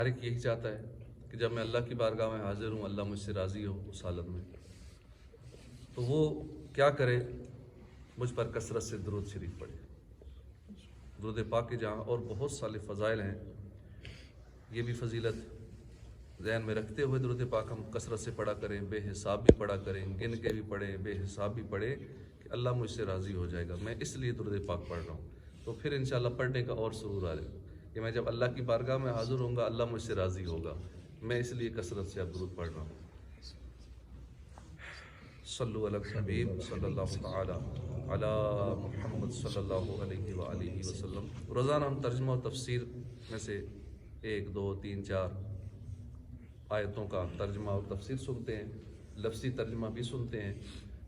ہر ایک یہی چاہتا ہے کہ جب میں اللہ کی بارگاہ میں حاضر ہوں اللہ مجھ سے راضی ہو اس حالت میں، تو وہ کیا کرے؟ مجھ پر کثرت سے درود شریف پڑھے۔ درود پاک کے جہاں اور بہت سارے فضائل ہیں، یہ بھی فضیلت ذہن میں رکھتے ہوئے درود پاک ہم کثرت سے پڑھا کریں، بے حساب بھی پڑھا کریں، گن کے بھی پڑھیں، بے حساب بھی پڑھیں کہ اللہ مجھ سے راضی ہو جائے گا، میں اس لیے درود پاک پڑھ رہا ہوں۔ تو پھر انشاءاللہ پڑھنے کا اور سرور آ جائے گا کہ میں جب اللہ کی بارگاہ میں حاضر ہوں گا اللہ مجھ سے راضی ہوگا، میں اس لیے کثرت سے اب درود پڑھ رہا ہوں۔ صلو علی الحبیب صلی اللہ تعالی علی محمد صلی اللہ علیہ وآلہ وسلم۔ روزانہ ہم ترجمہ و تفسیر میں سے 1 2 3 4 آیتوں کا ترجمہ اور تفسیر سنتے ہیں، لفظی ترجمہ بھی سنتے ہیں،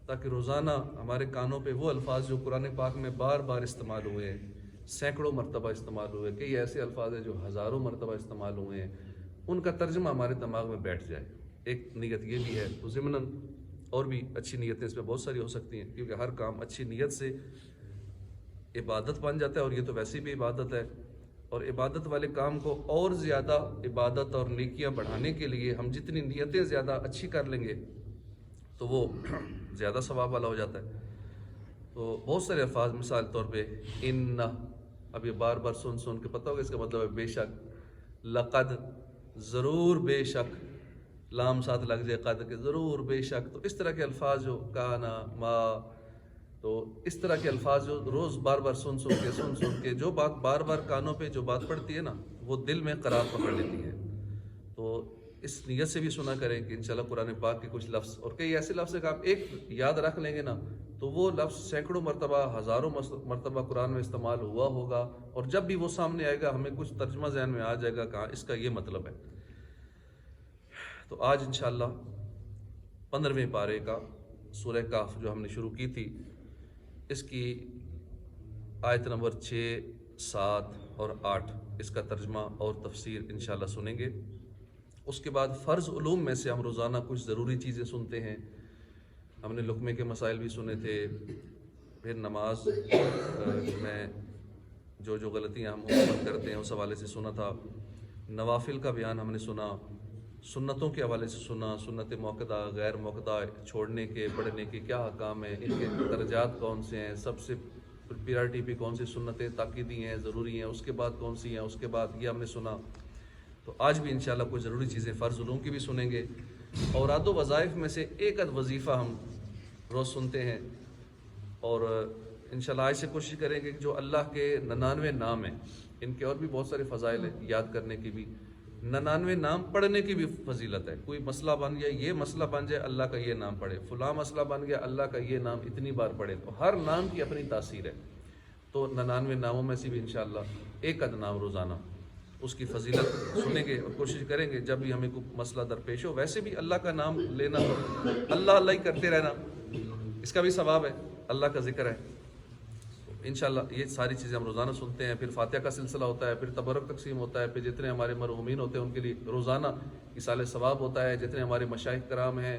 تاکہ روزانہ ہمارے کانوں پہ وہ الفاظ جو قرآن پاک میں بار بار استعمال ہوئے ہیں، سینکڑوں مرتبہ استعمال ہوئے، کئی ایسے الفاظ ہیں جو ہزاروں مرتبہ استعمال ہوئے ہیں، ان کا ترجمہ ہمارے دماغ میں بیٹھ جائے۔ ایک نیت یہ بھی ہے، تو ضمناً اور بھی اچھی نیتیں اس میں بہت ساری ہو سکتی ہیں، کیونکہ ہر کام اچھی نیت سے عبادت بن جاتا ہے، اور یہ تو ویسے بھی عبادت ہے، اور عبادت والے کام کو اور زیادہ عبادت اور نیکیاں بڑھانے کے لیے ہم جتنی نیتیں زیادہ اچھی کر لیں گے تو وہ زیادہ ثواب والا ہو جاتا ہے۔ تو بہت سارے الفاظ، مثال طور پہ ان، اب یہ بار بار سن کے پتہ ہوگا اس کا مطلب ہے بے شک، لقد ضرور، بے شک، لام ساتھ لگ جائے قد کے، ضرور، بے شک۔ تو اس طرح کے الفاظ جو کانا، ما، تو اس طرح کے الفاظ جو روز بار بار سن کے جو بات بار بار کانوں پہ جو بات پڑتی ہے نا وہ دل میں قرار پکڑ لیتی ہے۔ تو اس نیت سے بھی سنا کریں کہ انشاءاللہ قرآن پاک کے کچھ لفظ، اور کئی ایسے لفظ ہیں کہ آپ ایک یاد رکھ لیں گے نا تو وہ لفظ سینکڑوں مرتبہ، ہزاروں مرتبہ قرآن میں استعمال ہوا ہوگا، اور جب بھی وہ سامنے آئے گا ہمیں کچھ ترجمہ ذہن میں آ جائے گا کہ اس کا یہ مطلب ہے۔ تو آج انشاءاللہ 15ویں پارے کا سورہ کہف جو ہم نے شروع کی تھی، اس کی آیت نمبر 6 7 اور 8 اس کا ترجمہ اور تفسیر انشاءاللہ سنیں گے۔ اس کے بعد فرض علوم میں سے ہم روزانہ کچھ ضروری چیزیں سنتے ہیں، ہم نے لقمے کے مسائل بھی سنے تھے، پھر نماز میں جو غلطیاں ہم عموماً کرتے ہیں اس حوالے سے سنا تھا، نوافل کا بیان ہم نے سنا، سنتوں کے حوالے سے سنا، سنت موقدہ، غیر موقدہ چھوڑنے کے، پڑھنے کے کیا احکام ہیں، ان کے درجات کون سے ہیں، سب سے پریارٹی پہ کون سی سنتیں تاکیدی ہیں، ضروری ہیں، اس کے بعد کون سی ہیں، اس کے بعد یہ ہم نے سنا۔ تو آج بھی انشاءاللہ کچھ ضروری چیزیں فرض علوم کی بھی سنیں گے۔ اوراد و وظائف میں سے ایک آدھ وظیفہ ہم روز سنتے ہیں، اور انشاءاللہ آج سے کوشش کریں گے کہ جو اللہ کے 99 نام ہیں، ان کے اور بھی بہت سارے فضائل ہیں یاد کرنے کی بھی، 99 نام پڑھنے کی بھی فضیلت ہے۔ کوئی مسئلہ بن جائے، یہ مسئلہ بن جائے اللہ کا یہ نام پڑھے، فلاں مسئلہ بن گیا اللہ کا یہ نام اتنی بار پڑھے، تو ہر نام کی اپنی تاثیر ہے۔ تو 99 ناموں میں سے بھی انشاءاللہ ایک آدھ نام روزانہ اس کی فضیلت سنیں گے، اور کوشش کریں گے جب بھی ہمیں کوئی مسئلہ درپیش ہو، ویسے بھی اللہ کا نام لینا تو اللہ اللہ ہی کرتے رہنا، اس کا بھی ثواب ہے، اللہ کا ذکر ہے۔ انشاءاللہ یہ ساری چیزیں ہم روزانہ سنتے ہیں۔ پھر فاتحہ کا سلسلہ ہوتا ہے، پھر تبرک تقسیم ہوتا ہے، پھر جتنے ہمارے مرحومین ہوتے ہیں ان کے لیے روزانہ ایصال ثواب ہوتا ہے، جتنے ہمارے مشائخ کرام ہیں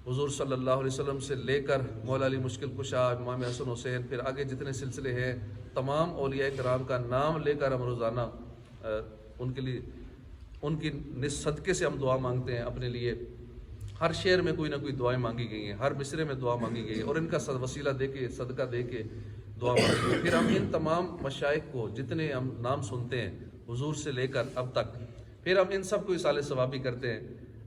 حضور صلی اللہ علیہ وسلم سے لے کر مولا علی مشکل کشا، امام حسن حسین، پھر آگے جتنے سلسلے ہیں، تمام اولیاء کرام کا نام لے کر ہم روزانہ ان کے لیے، ان کی صدقے سے ہم دعا مانگتے ہیں اپنے لیے۔ ہر شعر میں کوئی نہ کوئی دعائیں مانگی گئی ہیں، ہر مصرے میں دعا مانگی گئی ہے، اور ان کا وسیلہ دے کے، صدقہ دے کے دعا مانگی گئی۔ پھر ہم ان تمام مشائخ کو جتنے ہم نام سنتے ہیں حضور سے لے کر اب تک، پھر ہم ان سب کو ایصال ثواب بھی کرتے ہیں۔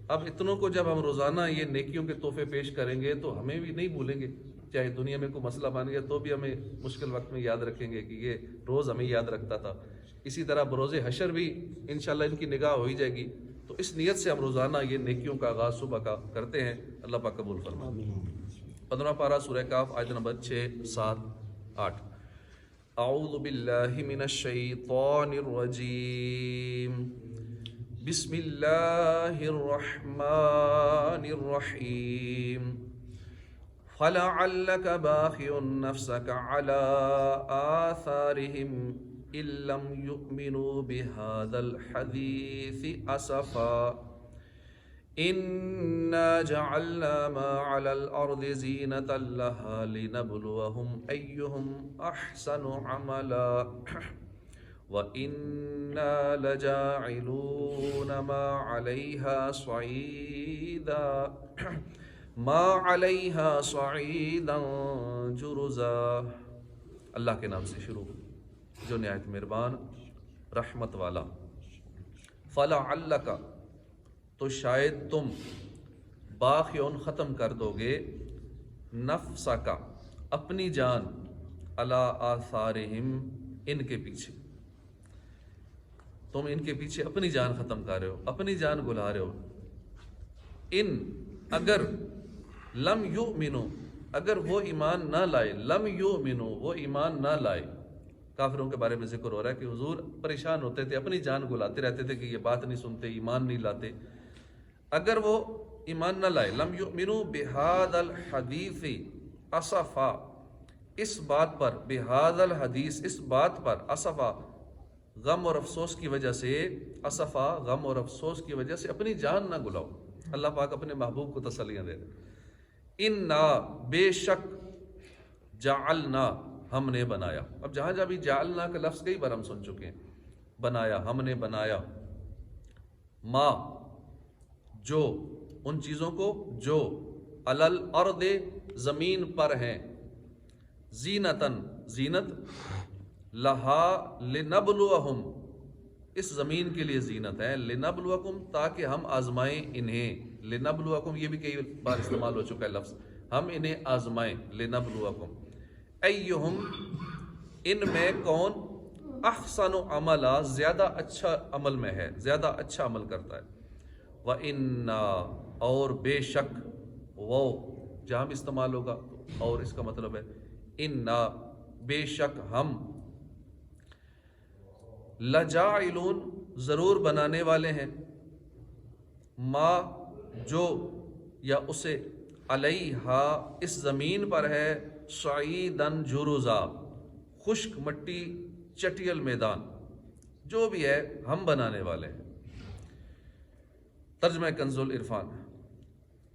اب اتنوں کو جب ہم روزانہ یہ نیکیوں کے تحفے پیش کریں گے تو ہمیں بھی نہیں بھولیں گے، چاہے دنیا میں کوئی مسئلہ بن گیا تو بھی ہمیں مشکل وقت میں یاد رکھیں گے کہ یہ روز ہمیں یاد رکھتا تھا۔ اسی طرح بروز حشر بھی انشاءاللہ ان کی نگاہ ہو ہی جائے گی۔ تو اس نیت سے ہم روزانہ یہ نیکیوں کا آغاز صبح کا کرتے ہیں، اللہ پاک قبول فرمائے۔ 15واں پارہ سورہ کہف آیت نمبر 6 7 8۔ اعوذ باللہ من الشیطان الرجیم، بسم اللہ الرحمن الرحیم، فَلَعَلَّكَ بَاخِعٌ نَفْسَكَ عَلَىٰ آثَارِهِمْ إِن لَّمْ يُؤْمِنُوا بِهَٰذَا الْحَدِيثِ أَسَفًا إِنَّا جَعَلْنَا مَا عَلَى الْأَرْضِ زِينَةً لَّهَا لِنَبْلُوَهُمْ أَيُّهُمْ أَحْسَنُ عَمَلًا وَإِنَّا لَجَاعِلُونَ مَا عَلَيْهَا صَعِيدًا مَا عَلَيْهَا صَعِيدًا جُرُزًا۔ اللہ کے نام سے شروع جو نہایت مہربان رحمت والا۔ فَلَعَلَّكَ تو شاید تم باخیون ختم کر دو گے نفسک اپنی جان علی آثارہم ان کے پیچھے، تم ان کے پیچھے اپنی جان ختم کر رہے ہو، اپنی جان گلا رہے ہو۔ ان اگر لم یؤمنو اگر وہ ایمان نہ لائے، لم یؤمنو وہ ایمان نہ لائے، کافروں کے بارے میں ذکر ہو رہا ہے کہ حضور پریشان ہوتے تھے، اپنی جان گلاتے رہتے تھے کہ یہ بات نہیں سنتے، ایمان نہیں لاتے۔ اگر وہ ایمان نہ لائے، لم یؤمنو بہذا الحدیث اسفا اس بات پر، بہذا الحدیث اس بات پر، اسفا غم اور افسوس کی وجہ سے، اسفا غم اور افسوس کی وجہ سے اپنی جان نہ گلاؤ۔ اللہ پاک اپنے محبوب کو تسلیاں دے رہے۔ انا بے شک جعلنا ہم نے بنایا، اب جہاں جہاں بھی جعلنا کا لفظ کئی بار ہم سن چکے ہیں، بنایا، ہم نے بنایا، ما جو ان چیزوں کو جو علل ارض زمین پر ہیں، زینتن زینت، لہا لنبلوہم اس زمین کے لیے زینت ہے، لنبلوکم تاکہ ہم آزمائیں انہیں، لنبلوکم یہ بھی کئی بار استعمال ہو چکا ہے لفظ، ہم انہیں آزمائیں، لنبلوکم ایہم ان میں کون احسن عملا زیادہ اچھا عمل میں ہے، زیادہ اچھا عمل کرتا ہے۔ وَإِنَّا اور بے شک، وہ جہاں بھی استعمال ہوگا اور اس کا مطلب ہے اِنَّا بے شک ہم، لَجَاعِلُونَ ضرور بنانے والے ہیں، ما جو یا اسے، علیہا اس زمین پر ہے، صعیداً جرزا خشک مٹی چٹیل میدان، جو بھی ہے ہم بنانے والے ہیں۔ ترجمہ کنز العرفان،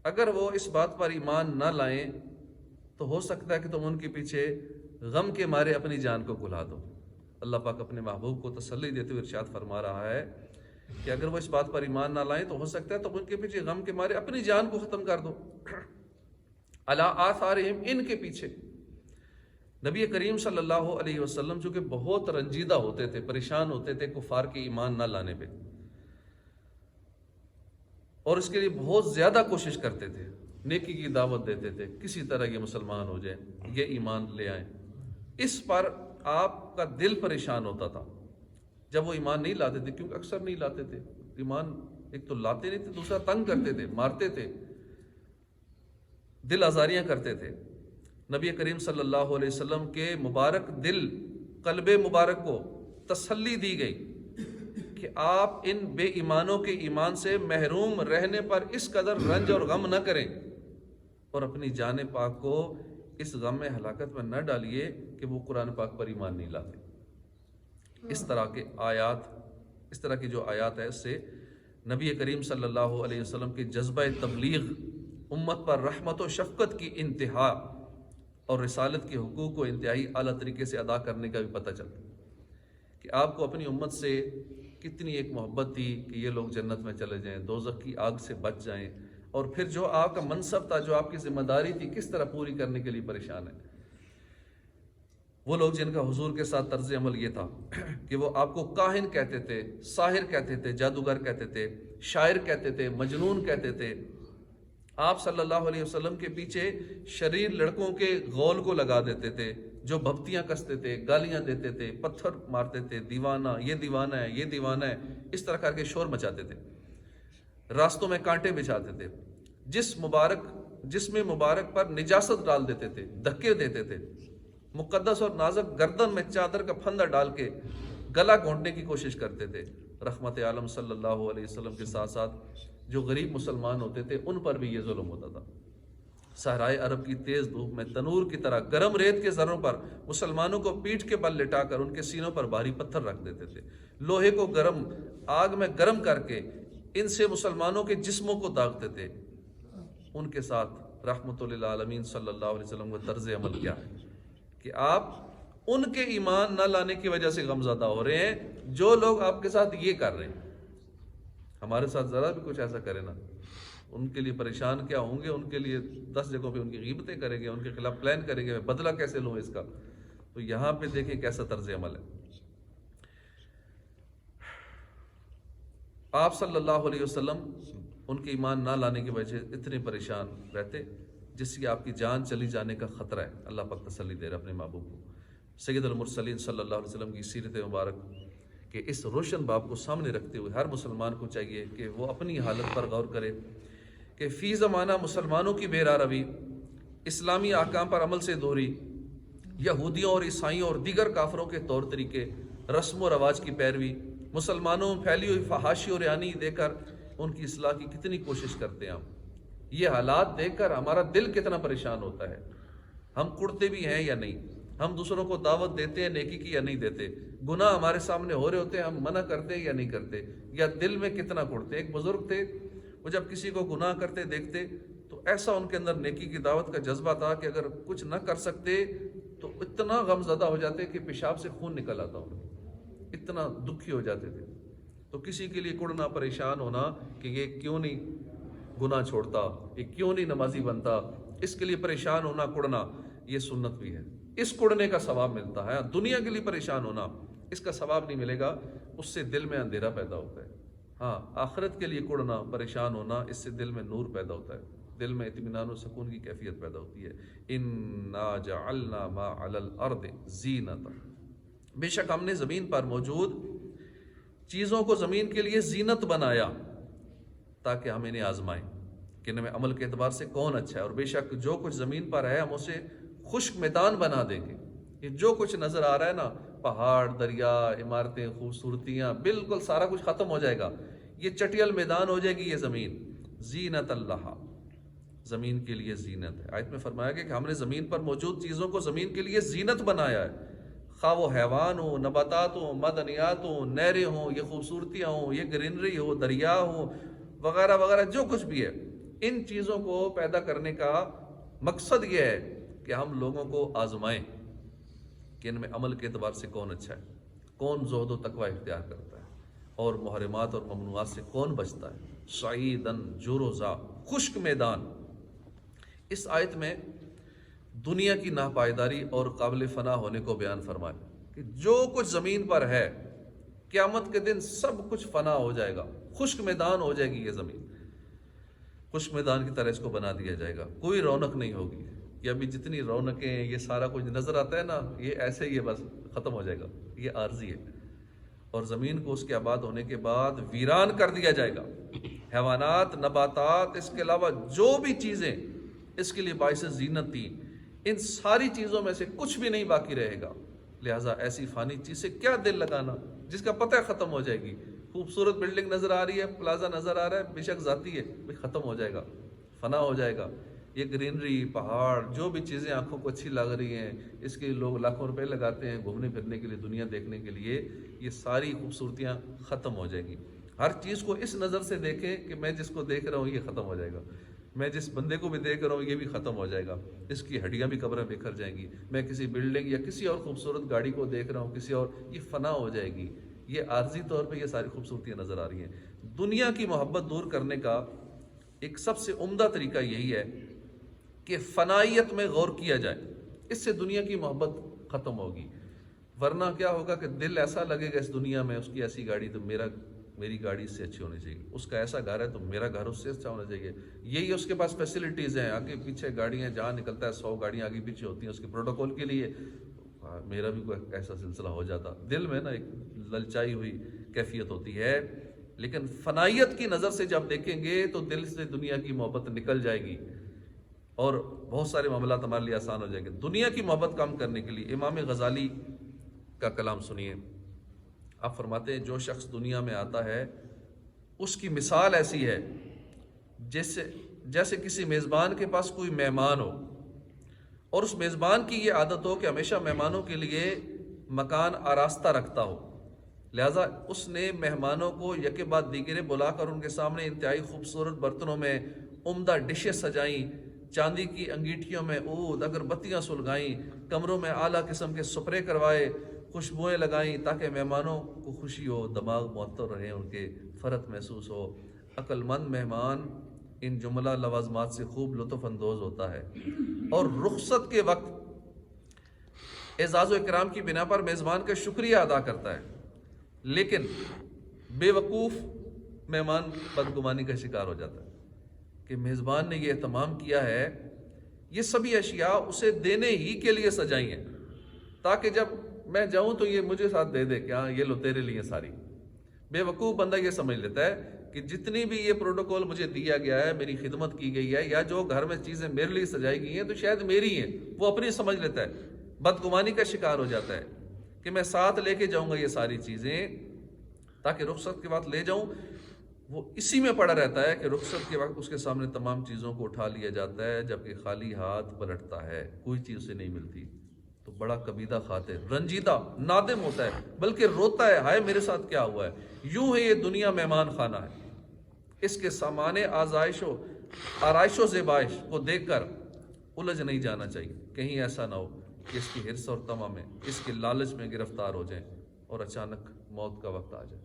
اگر وہ اس بات پر ایمان نہ لائیں تو ہو سکتا ہے کہ تم ان کے پیچھے غم کے مارے اپنی جان کو گلا دو۔ اللہ پاک اپنے محبوب کو تسلی دیتے ہوئے ارشاد فرما رہا ہے کہ اگر وہ اس بات پر ایمان نہ لائیں تو ہو سکتا ہے تم ان کے پیچھے غم کے مارے اپنی جان کو ختم کر دو۔ علی آثارہم ان کے پیچھے۔ نبی کریم صلی اللہ علیہ وسلم چونکہ بہت رنجیدہ ہوتے تھے، پریشان ہوتے تھے کفار کے ایمان نہ لانے پہ، اور اس کے لیے بہت زیادہ کوشش کرتے تھے، نیکی کی دعوت دیتے تھے، کسی طرح یہ مسلمان ہو جائیں، یہ ایمان لے آئیں۔ اس پر آپ کا دل پریشان ہوتا تھا جب وہ ایمان نہیں لاتے تھے، کیونکہ اکثر نہیں لاتے تھے ایمان، ایک تو لاتے نہیں تھے، دوسرا تنگ کرتے تھے، مارتے تھے، دل آزاریاں کرتے تھے۔ نبی کریم صلی اللہ علیہ وسلم کے مبارک دل، قلب مبارک کو تسلی دی گئی کہ آپ ان بے ایمانوں کے ایمان سے محروم رہنے پر اس قدر رنج اور غم نہ کریں، اور اپنی جان پاک کو اس غم میں ہلاکت میں نہ ڈالیے کہ وہ قرآن پاک پر ایمان نہیں لاتے۔ اس طرح کے آیات، اس طرح کی جو آیات ہے، اس سے نبی کریم صلی اللہ علیہ وسلم کے جذبہ تبلیغ، امت پر رحمت و شفقت کی انتہا اور رسالت کے حقوق کو انتہائی اعلیٰ طریقے سے ادا کرنے کا بھی پتہ چلتا کہ آپ کو اپنی امت سے کتنی ایک محبت تھی کہ یہ لوگ جنت میں چلے جائیں، دوزخ کی آگ سے بچ جائیں، اور پھر جو آپ کا منصب تھا، جو آپ کی ذمہ داری تھی، کس طرح پوری کرنے کے لیے پریشان ہے۔ وہ لوگ جن کا حضور کے ساتھ طرز عمل یہ تھا کہ وہ آپ کو کاہن کہتے تھے، ساحر کہتے تھے، جادوگر کہتے تھے، شاعر کہتے تھے، مجنون کہتے تھے۔ آپ صلی اللہ علیہ وسلم کے پیچھے شریر لڑکوں کے غول کو لگا دیتے تھے، جو بھپتیاں کستے تھے، گالیاں دیتے تھے، پتھر مارتے تھے، دیوانہ، یہ دیوانہ ہے، یہ دیوانہ ہے، اس طرح کر کے شور مچاتے تھے، راستوں میں کانٹے بچھاتے تھے، جسم مبارک پر نجاست ڈال دیتے تھے، دھکے دیتے تھے، مقدس اور نازک گردن میں چادر کا پھندا ڈال کے گلا گھونٹنے کی کوشش کرتے تھے۔ رحمت عالم صلی اللہ علیہ وسلم کے ساتھ ساتھ جو غریب مسلمان ہوتے تھے ان پر بھی یہ ظلم ہوتا تھا۔ صحرائے عرب کی تیز دھوپ میں تنور کی طرح گرم ریت کے ذروں پر مسلمانوں کو پیٹھ کے بل لٹا کر ان کے سینوں پر بھاری پتھر رکھ دیتے تھے، لوہے کو گرم آگ میں گرم کر کے ان سے مسلمانوں کے جسموں کو داغتے تھے۔ ان کے ساتھ رحمت للعالمین صلی اللہ علیہ وسلم کا طرز عمل کیا ہے کہ آپ ان کے ایمان نہ لانے کی وجہ سے غمزدہ ہو رہے ہیں جو لوگ آپ کے ساتھ یہ کر رہے ہیں. ہمارے ساتھ ذرا بھی کچھ ایسا کرے نا، ان کے لیے پریشان کیا ہوں گے، ان کے لیے 10 جگہوں پہ ان کی غیبتیں کریں گے، ان کے خلاف پلان کریں گے، میں بدلہ کیسے لوں اس کا. تو یہاں پہ دیکھیں کیسا طرز عمل ہے. آپ صلی اللہ علیہ وسلم ان کے ایمان نہ لانے کی وجہ سے اتنے پریشان رہتے جس کی آپ کی جان چلی جانے کا خطرہ ہے. اللہ پاک تسلی دے رہا اپنے محبوب کو. سید المرسلین صلی اللہ علیہ وسلم کی سیرت مبارک کہ اس روشن باب کو سامنے رکھتے ہوئے ہر مسلمان کو چاہیے کہ وہ اپنی حالت پر غور کرے کہ فی زمانہ مسلمانوں کی بے روی، اسلامی احکام پر عمل سے دوری، یہودیوں اور عیسائیوں اور دیگر کافروں کے طور طریقے، رسم و رواج کی پیروی، مسلمانوں میں پھیلی ہوئی فحاشی اور ریانی دے کر ان کی اصلاح کی کتنی کوشش کرتے ہیں ہم. یہ حالات دیکھ کر ہمارا دل کتنا پریشان ہوتا ہے. ہم کڑتے بھی ہیں یا نہیں، ہم دوسروں کو دعوت دیتے ہیں نیکی کی یا نہیں دیتے، گناہ ہمارے سامنے ہو رہے ہوتے ہیں ہم منع کرتے ہیں یا نہیں کرتے، یا دل میں کتنا کڑتے. ایک بزرگ تھے، وہ جب کسی کو گناہ کرتے دیکھتے تو ایسا ان کے اندر نیکی کی دعوت کا جذبہ تھا کہ اگر کچھ نہ کر سکتے تو اتنا غم زدہ ہو جاتے کہ پیشاب سے خون نکل آتا انہیں، اتنا دکھی ہو جاتے تھے. تو کسی کے لیے کڑنا، پریشان ہونا کہ یہ کیوں نہیں گناہ چھوڑتا، یہ کیوں نہیں نمازی بنتا، اس کے لیے پریشان ہونا، کڑنا، یہ سنت بھی ہے. اس کڑنے کا ثواب ملتا ہے. دنیا کے لیے پریشان ہونا اس کا ثواب نہیں ملے گا، اس سے دل میں اندھیرا پیدا ہوتا ہے. ہاں، آخرت کے لیے کڑنا، پریشان ہونا، اس سے دل میں نور پیدا ہوتا ہے، دل میں اطمینان و سکون کی کیفیت پیدا ہوتی ہے. انا جعلنا ما علی الارض زینۃ، بے شک ہم نے زمین پر موجود چیزوں کو زمین کے لیے زینت بنایا تاکہ ہم انہیں آزمائیں کہ ان میں عمل کے اعتبار سے کون اچھا ہے. اور بے شک جو کچھ زمین پر ہے ہم اسے خشک میدان بنا دیں گے. یہ جو کچھ نظر آ رہا ہے نا، پہاڑ، دریا، عمارتیں، خوبصورتیاں، بالکل سارا کچھ ختم ہو جائے گا. یہ چٹیل میدان ہو جائے گی یہ زمین. زینت اللہ، زمین کے لیے زینت ہے. آیت میں فرمایا گیا کہ ہم نے زمین پر موجود چیزوں کو زمین کے لیے زینت بنایا ہے، خواہ وہ حیوان ہو، نباتات ہوں، معدنیات ہوں، نہریں ہوں، یہ خوبصورتیاں ہوں، یہ گرینری ہو، دریا ہو، وغیرہ وغیرہ، جو کچھ بھی ہے. ان چیزوں کو پیدا کرنے کا مقصد یہ ہے کہ ہم لوگوں کو آزمائیں کہ ان میں عمل کے اعتبار سے کون اچھا ہے، کون زہد و تقوی اختیار کرتا ہے، اور محرمات اور ممنوعات سے کون بچتا ہے. سعیدن جرزا، خشک میدان. اس آیت میں دنیا کی ناپائیداری اور قابل فنا ہونے کو بیان فرمایا کہ جو کچھ زمین پر ہے قیامت کے دن سب کچھ فنا ہو جائے گا، خشک میدان ہو جائے گی یہ زمین، خشک میدان کی طرح اس کو بنا دیا جائے گا. کوئی رونق نہیں ہوگی. یہ ابھی جتنی رونقیں، یہ سارا کچھ نظر آتا ہے نا، یہ ایسے ہی ہے، بس ختم ہو جائے گا، یہ عارضی ہے. اور زمین کو اس کے آباد ہونے کے بعد ویران کر دیا جائے گا. حیوانات، نباتات، اس کے علاوہ جو بھی چیزیں اس کے لیے باعث زینت تھی، ان ساری چیزوں میں سے کچھ بھی نہیں باقی رہے گا. لہٰذا ایسی فانی چیز سے کیا دل لگانا جس کا پتہ ختم ہو جائے گی. خوبصورت بلڈنگ نظر آ رہی ہے، پلازا نظر آ رہا ہے، بے شک ذاتی ہے، ختم ہو جائے گا، فنا ہو جائے گا. یہ گرینری، پہاڑ، جو بھی چیزیں آنکھوں کو اچھی لگ رہی ہیں، اس کے لوگ لاکھوں روپے لگاتے ہیں گھومنے پھرنے کے لیے، دنیا دیکھنے کے لیے، یہ ساری خوبصورتیاں ختم ہو جائیں گی. ہر چیز کو اس نظر سے دیکھیں کہ میں جس کو دیکھ رہا ہوں یہ ختم ہو جائے گا، میں جس بندے کو بھی دیکھ رہا ہوں یہ بھی ختم ہو جائے گا، اس کی ہڈیاں بھی قبریں بکھر جائیں گی. میں کسی بلڈنگ یا کسی اور خوبصورت گاڑی کو دیکھ رہا ہوں، کسی اور، یہ فنا ہو جائے گی. یہ عارضی طور پہ یہ ساری خوبصورتیاں نظر آ رہی ہیں. دنیا کی محبت دور کرنے کا ایک سب سے عمدہ طریقہ یہی ہے کہ فنائیت میں غور کیا جائے. اس سے دنیا کی محبت ختم ہوگی. ورنہ کیا ہوگا کہ دل ایسا لگے گا اس دنیا میں، اس کی ایسی گاڑی تو میری گاڑی اس سے اچھی ہونی چاہیے، اس کا ایسا گھر ہے تو میرا گھر اس سے اچھا ہونا چاہیے. یہی اس کے پاس فیسلٹیز ہیں، آگے پیچھے گاڑیاں، جہاں نکلتا ہے 100 گاڑیاں آگے پیچھے ہوتی ہیں اس کے پروٹوکول کے لیے. میرا بھی کوئی ایسا سلسلہ ہو جاتا، دل میں نا ایک للچائی ہوئی کیفیت ہوتی ہے. لیکن فنائیت کی نظر سے جب دیکھیں گے تو دل سے دنیا کی محبت نکل جائے گی اور بہت سارے معاملات ہمارے لیے آسان ہو جائیں گے. دنیا کی محبت کم کرنے کے لیے امام غزالی کا کلام سنیے. آپ فرماتے ہیں جو شخص دنیا میں آتا ہے اس کی مثال ایسی ہے جیسے کسی میزبان کے پاس کوئی مہمان ہو اور اس میزبان کی یہ عادت ہو کہ ہمیشہ مہمانوں کے لیے مکان آراستہ رکھتا ہو. لہٰذا اس نے مہمانوں کو یکے بعد دیگرے بلا کر ان کے سامنے انتہائی خوبصورت برتنوں میں عمدہ ڈشیں سجائیں، چاندی کی انگیٹھیوں میں عود، اگر بتیاں سلگائیں، کمروں میں اعلیٰ قسم کے سپرے کروائے، خوشبوئیں لگائیں تاکہ مہمانوں کو خوشی ہو، دماغ معطر رہے، ان کے فرحت محسوس ہو۔ عقل مند مہمان ان جملہ لوازمات سے خوب لطف اندوز ہوتا ہے اور رخصت کے وقت اعزاز و اکرام کی بنا پر میزبان کا شکریہ ادا کرتا ہے، لیکن بے وقوف مہمان بدگمانی کا شکار ہو جاتا ہے کہ میزبان نے یہ اہتمام کیا ہے، یہ سبھی اشیاء اسے دینے ہی کے لیے سجائی ہیں تاکہ جب میں جاؤں تو یہ مجھے ساتھ دے دے کہ ہاں یہ لو تیرے لیے ساری۔ بے وقوف بندہ یہ سمجھ لیتا ہے کہ جتنی بھی یہ پروٹوکول مجھے دیا گیا ہے، میری خدمت کی گئی ہے، یا جو گھر میں چیزیں میرے لیے سجائی گئی ہیں تو شاید میری ہیں، وہ اپنی سمجھ لیتا ہے، بدگمانی کا شکار ہو جاتا ہے کہ میں ساتھ لے کے جاؤں گا یہ ساری چیزیں تاکہ رخصت کے وقت لے جاؤں۔ وہ اسی میں پڑا رہتا ہے کہ رخصت کے وقت اس کے سامنے تمام چیزوں کو اٹھا لیا جاتا ہے، جبکہ خالی ہاتھ پلٹتا ہے، کوئی چیز اسے نہیں ملتی تو بڑا کبیدہ خاطر، رنجیدہ، نادم ہوتا ہے، بلکہ روتا ہے، ہائے میرے ساتھ کیا ہوا ہے۔ یوں ہے یہ دنیا مہمان خانہ ہے، اس کے سامان آرائش و زیبائش کو دیکھ کر الجھ نہیں جانا چاہیے، کہیں ایسا نہ ہو کہ اس کی حرص اور طمع میں، اس کے لالچ میں گرفتار ہو جائیں اور اچانک موت کا وقت آ جائے،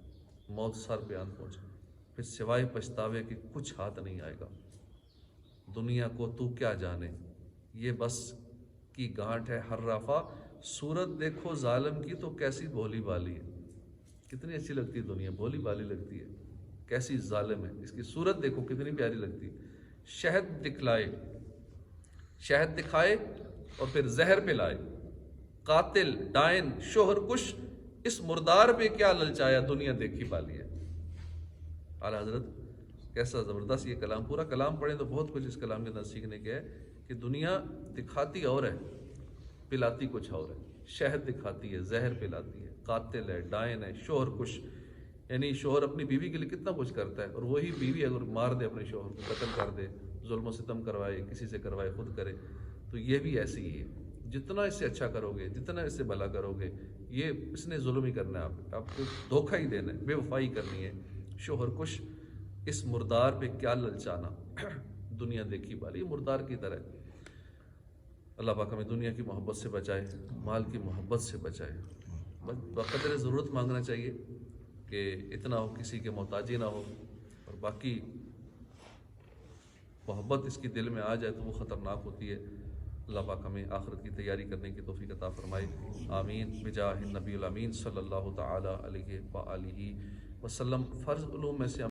موت سر پہ آن پہنچے، پھر سوائے پچھتاوے کہ کچھ ہاتھ نہیں آئے گا۔ دنیا کو تو کیا جانے، یہ بس کی گانٹ ہے ہر رافع، صورت دیکھو ظالم کی تو کیسی بھولی بالی ہے۔ کتنی اچھی لگتی ہے دنیا، بھولی بالی لگتی ہے، کیسی ظالم ہے، اس کی صورت دیکھو کتنی پیاری لگتی ہے۔ شہد دکھائے اور پھر زہر پلائے، قاتل، ڈائن، شوہر کش، اس مردار پہ کیا للچایا، دنیا دیکھی بالی ہے۔ اعلیٰ حضرت کیسا زبردست یہ کلام، پورا کلام پڑھیں تو بہت کچھ اس کلام کے اندر سیکھنے کے ہے کہ دنیا دکھاتی اور ہے، پلاتی کچھ اور ہے۔ شہد دکھاتی ہے، زہر پلاتی ہے، قاتل ہے، ڈائن ہے، شوہر کش، یعنی شوہر اپنی بیوی کے لیے کتنا کچھ کرتا ہے، اور وہی بیوی اگر مار دے اپنے شوہر کو، قتل کر دے، ظلم و ستم کروائے، کسی سے کروائے، خود کرے، تو یہ بھی ایسی ہی ہے۔ جتنا اس سے اچھا کرو گے، جتنا اس سے بھلا کرو گے، یہ اس نے ظلم ہی کرنا ہے، آپ کو دھوکہ ہی دینا ہے، بے وفائی کرنی ہے۔ شوہر کش، اس مردار پہ کیا للچانا، دنیا دیکھی بالی، مردار کی طرح۔ اللہ پاک ہمیں دنیا کی محبت سے بچائے، مال کی محبت سے بچائے، بس بقدر ضرورت مانگنا چاہیے کہ اتنا ہو کسی کے محتاجی نہ ہو، اور باقی محبت اس کی دل میں آ جائے تو وہ خطرناک ہوتی ہے۔ اللہ پاک ہمیں آخرت کی تیاری کرنے کی توفیق عطا فرمائے، آمین بجاہ النبی الامین صلی اللہ تعالی علیہ وآلہ وسلم۔ فرض علوم میں سے